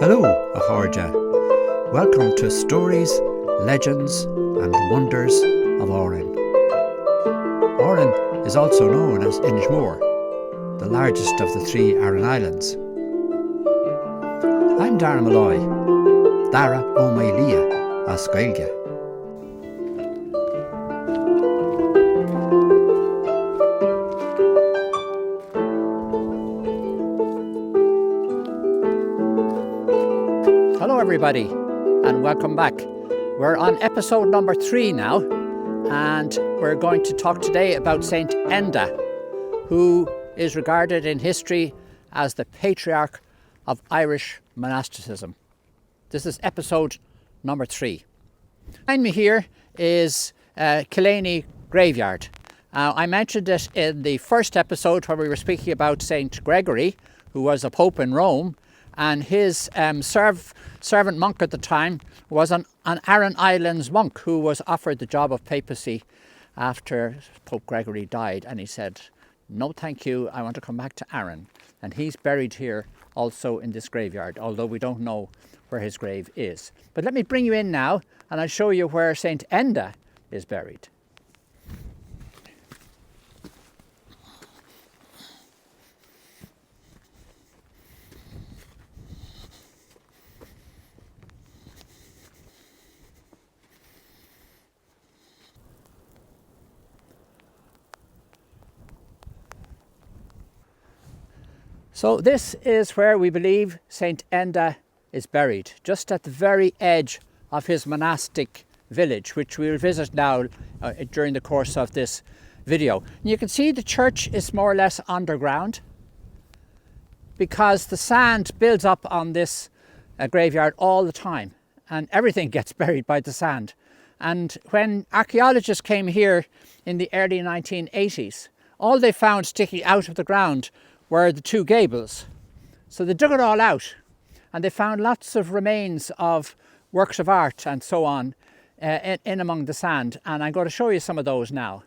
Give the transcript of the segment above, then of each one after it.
Hello, Ahorja. Welcome to Stories, Legends and Wonders of Aran. Aran is also known as Inishmore, the largest of the three Aran Islands. I'm Dara Malloy, Dara O'Mailia as Gaeilge. Hello everybody and welcome back. We're on episode number 3 now, and we're going to talk today about Saint Enda, who is regarded in history as the Patriarch of Irish monasticism. This is episode number 3. Behind me here is Killaney Graveyard. I mentioned it in the first episode when we were speaking about Saint Gregory, who was a pope in Rome, and his servant monk at the time was an Aran Islands monk who was offered the job of papacy after Pope Gregory died, and he said, "No thank you, I want to come back to Aran." And he's buried here also in this graveyard, although we don't know where his grave is. But let me bring you in now and I'll show you where Saint Enda is buried. So this is where we believe Saint Enda is buried, just at the very edge of his monastic village, which we'll visit now during the course of this video. And you can see the church is more or less underground because the sand builds up on this graveyard all the time and everything gets buried by the sand. And when archaeologists came here in the early 1980s, all they found sticking out of the ground were the 2 gables. So they dug it all out and they found lots of remains of works of art and so on in among the sand, and I'm going to show you some of those now.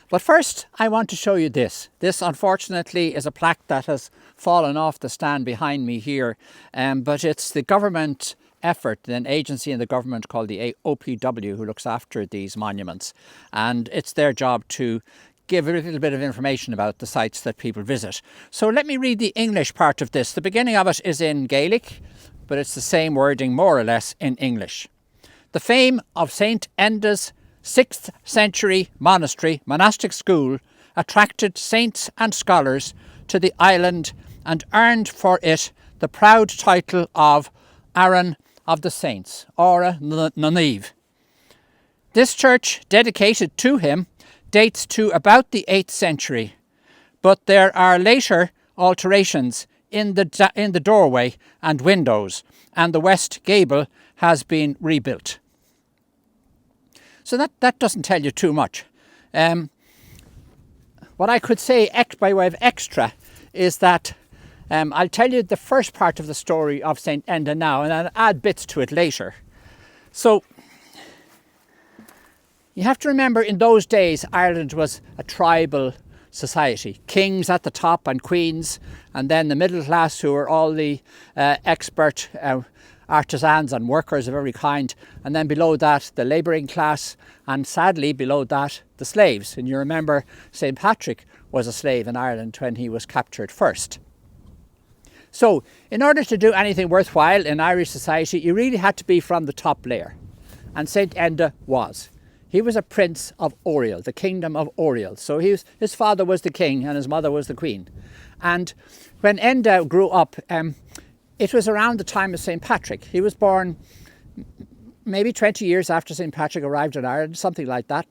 But first I want to show you this. This unfortunately is a plaque that has fallen off the stand behind me here, but it's the government effort, an agency in the government called the OPW, who looks after these monuments, and it's their job to give a little bit of information about the sites that people visit. So let me read the English part of this. The beginning of it is in Gaelic, but it's the same wording more or less in English. The fame of Saint Enda's 6th century monastic school attracted saints and scholars to the island and earned for it the proud title of Aran of the Saints, Ora Nanive. This church, dedicated to him, dates to about the 8th century, but there are later alterations in the doorway and windows, and the west gable has been rebuilt. So that doesn't tell you too much. What I could say by way of extra is that I'll tell you the first part of the story of Saint Enda now, and I'll add bits to it later. So you have to remember, in those days Ireland was a tribal society. Kings at the top and queens, and then the middle class, who were all the expert artisans and workers of every kind, and then below that the labouring class, and sadly below that the slaves. And you remember St. Patrick was a slave in Ireland when he was captured first. So in order to do anything worthwhile in Irish society, you really had to be from the top layer, and St. Enda was. He was a prince of Oriel, the kingdom of Oriel. So his father was the king and his mother was the queen. And when Enda grew up, it was around the time of St. Patrick. He was born maybe 20 years after St. Patrick arrived in Ireland, something like that.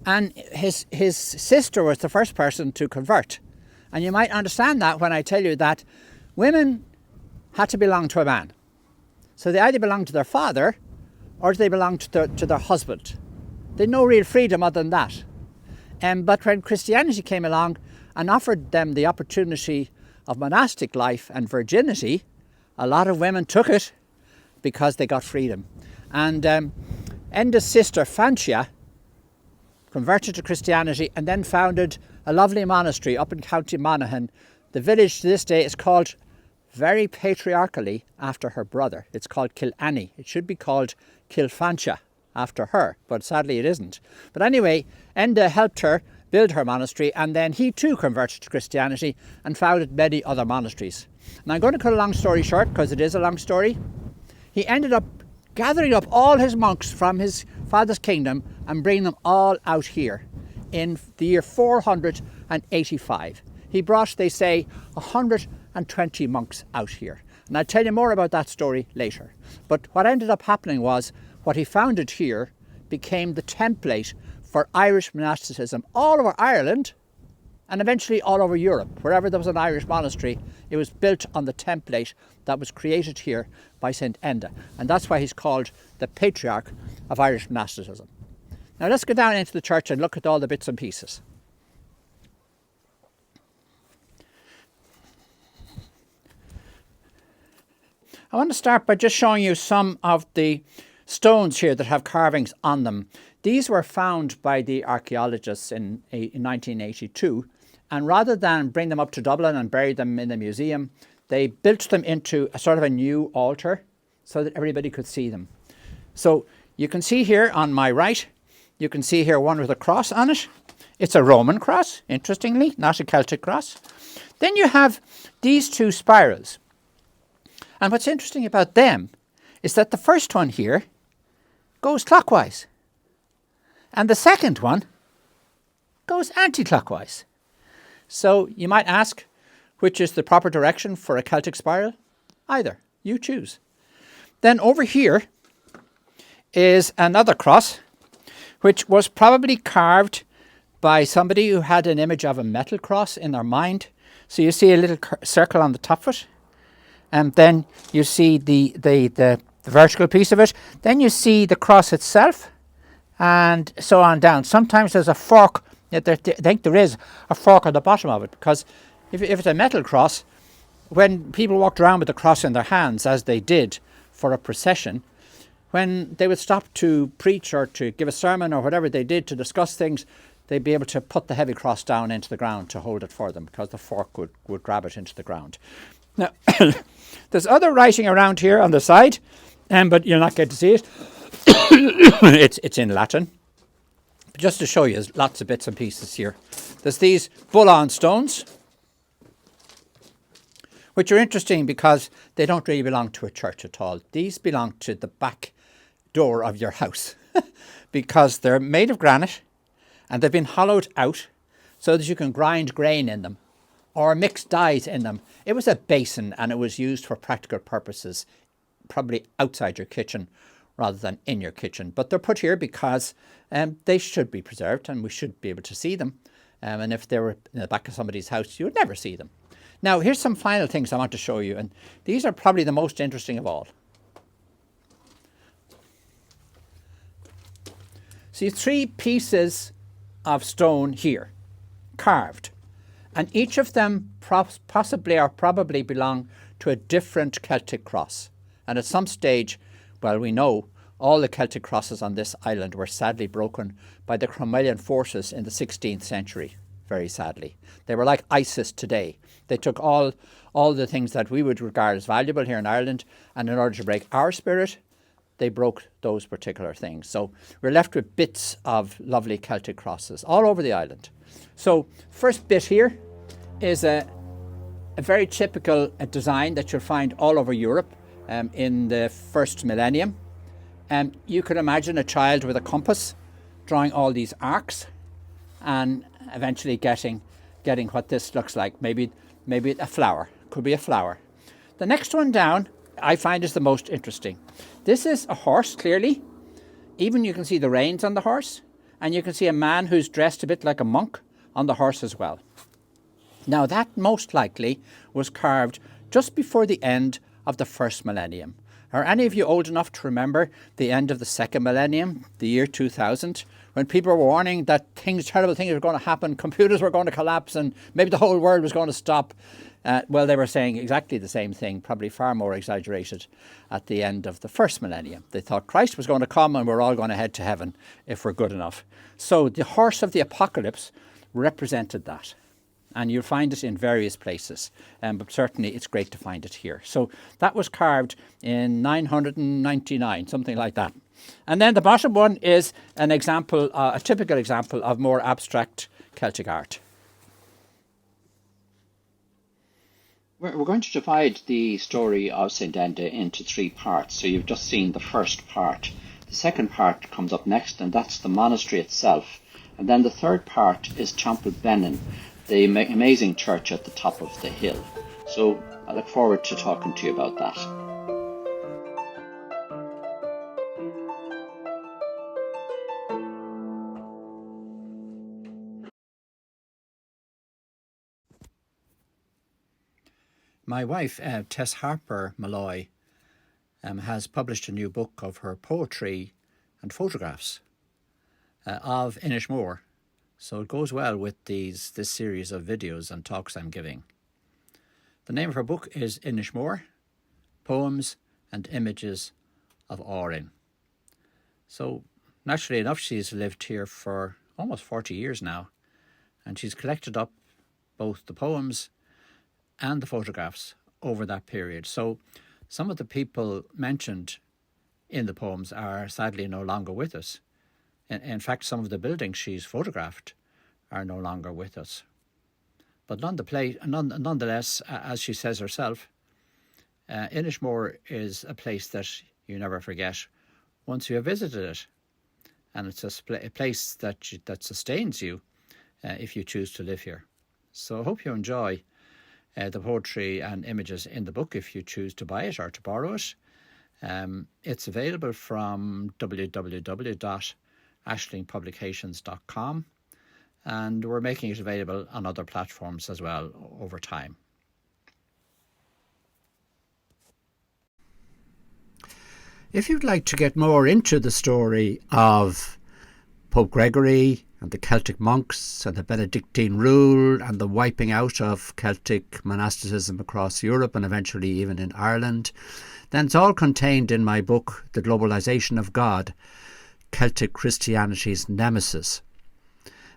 And his sister was the first person to convert. And you might understand that when I tell you that women had to belong to a man. So they either belonged to their father or they belonged to their husband. They had no real freedom other than that. But when Christianity came along and offered them the opportunity of monastic life and virginity, a lot of women took it because they got freedom. And Enda's sister Fancia converted to Christianity, and then founded a lovely monastery up in County Monaghan. The village to this day is called, very patriarchally, after her brother. It's called Killanny. It should be called Kilfancha after her, but sadly it isn't. But anyway, Enda helped her build her monastery, and then he too converted to Christianity and founded many other monasteries. And I'm going to cut a long story short, because it is a long story. He ended up gathering up all his monks from his father's kingdom and bringing them all out here in the year 485. He brought, they say, 120 monks out here. And I'll tell you more about that story later. But what ended up happening was, what he founded here became the template for Irish monasticism all over Ireland and eventually all over Europe. Wherever there was an Irish monastery, it was built on the template that was created here by St. Enda. And that's why he's called the Patriarch of Irish monasticism. Now let's go down into the church and look at all the bits and pieces. I want to start by just showing you some of the stones here that have carvings on them. These were found by the archaeologists in 1982, and rather than bring them up to Dublin and bury them in the museum, they built them into a sort of a new altar so that everybody could see them. So you can see here on my right, you can see here one with a cross on it. It's a Roman cross, interestingly, not a Celtic cross. Then you have these two spirals. And what's interesting about them is that the first one here goes clockwise. And the second one goes anti-clockwise. So you might ask, which is the proper direction for a Celtic spiral? Either. You choose. Then over here is another cross, which was probably carved by somebody who had an image of a metal cross in their mind. So you see a little circle on the top of it. And then you see the vertical piece of it. Then you see the cross itself, and so on down. Sometimes there's a fork. I think there is a fork on the bottom of it, because if it's a metal cross, when people walked around with the cross in their hands, as they did for a procession, when they would stop to preach or to give a sermon or whatever they did to discuss things, they'd be able to put the heavy cross down into the ground to hold it for them, because the fork would grab it into the ground. Now, there's other writing around here on the side, but you're not going to see it. It's in Latin. But just to show you, there's lots of bits and pieces here. There's these bull-on stones, which are interesting because they don't really belong to a church at all. These belong to the back door of your house because they're made of granite and they've been hollowed out so that you can grind grain in them or mix dyes in them. It was a basin and it was used for practical purposes, probably outside your kitchen rather than in your kitchen. But they're put here because they should be preserved and we should be able to see them. And if they were in the back of somebody's house, you would never see them. Now, here's some final things I want to show you, and these are probably the most interesting of all. See, 3 pieces of stone here, carved, and each of them possibly or probably belong to a different Celtic cross. And at some stage, well, we know all the Celtic crosses on this island were sadly broken by the Cromwellian forces in the 16th century, very sadly. They were like ISIS today. They took all the things that we would regard as valuable here in Ireland, and in order to break our spirit, they broke those particular things. So we're left with bits of lovely Celtic crosses all over the island. So first bit here is a very typical design that you'll find all over Europe in the first millennium. You could imagine a child with a compass drawing all these arcs and eventually getting what this looks like. Maybe a flower. Could be a flower. The next one down I find is the most interesting. This is a horse, clearly. Even you can see the reins on the horse, and you can see a man who's dressed a bit like a monk on the horse as well. Now that most likely was carved just before the end of the first millennium. Are any of you old enough to remember the end of the second millennium, the year 2000, when people were warning that terrible things were going to happen, computers were going to collapse, and maybe the whole world was going to stop? Well, they were saying exactly the same thing, probably far more exaggerated, at the end of the first millennium. They thought Christ was going to come and we're all going to head to heaven if we're good enough. So the horse of the apocalypse represented that. And you'll find it in various places, but certainly it's great to find it here. So that was carved in 999, something like that. And then the bottom one is an example, a typical example of more abstract Celtic art. We're going to divide the story of St. Enda into three parts. So you've just seen the first part. The second part comes up next, and that's the monastery itself. And then the third part is Champel Benin, the amazing church at the top of the hill. So I look forward to talking to you about that. My wife, Tess Harper Malloy, has published a new book of her poetry and photographs of Inishmore. So it goes well with this series of videos and talks I'm giving. The name of her book is Inishmore, Poems and Images of Aran. So naturally enough, she's lived here for almost 40 years now, and she's collected up both the poems and the photographs over that period. So some of the people mentioned in the poems are sadly no longer with us. In fact, some of the buildings she's photographed are no longer with us. But nonetheless, as she says herself, Inishmore is a place that you never forget once you have visited it. And it's a place that sustains you if you choose to live here. So I hope you enjoy the poetry and images in the book if you choose to buy it or to borrow it. It's available from www.ashlingpublications.com, and we're making it available on other platforms as well over time. If you'd like to get more into the story of Pope Gregory and the Celtic monks and the Benedictine rule and the wiping out of Celtic monasticism across Europe and eventually even in Ireland, then it's all contained in my book, The Globalization of God, Celtic Christianity's Nemesis.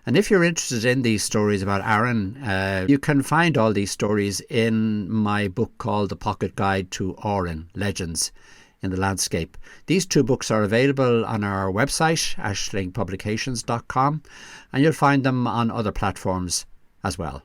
And if you're interested in these stories about Aran, you can find all these stories in my book called The Pocket Guide to Aran, Legends in the Landscape. These two books are available on our website, ashlingpublications.com, and you'll find them on other platforms as well.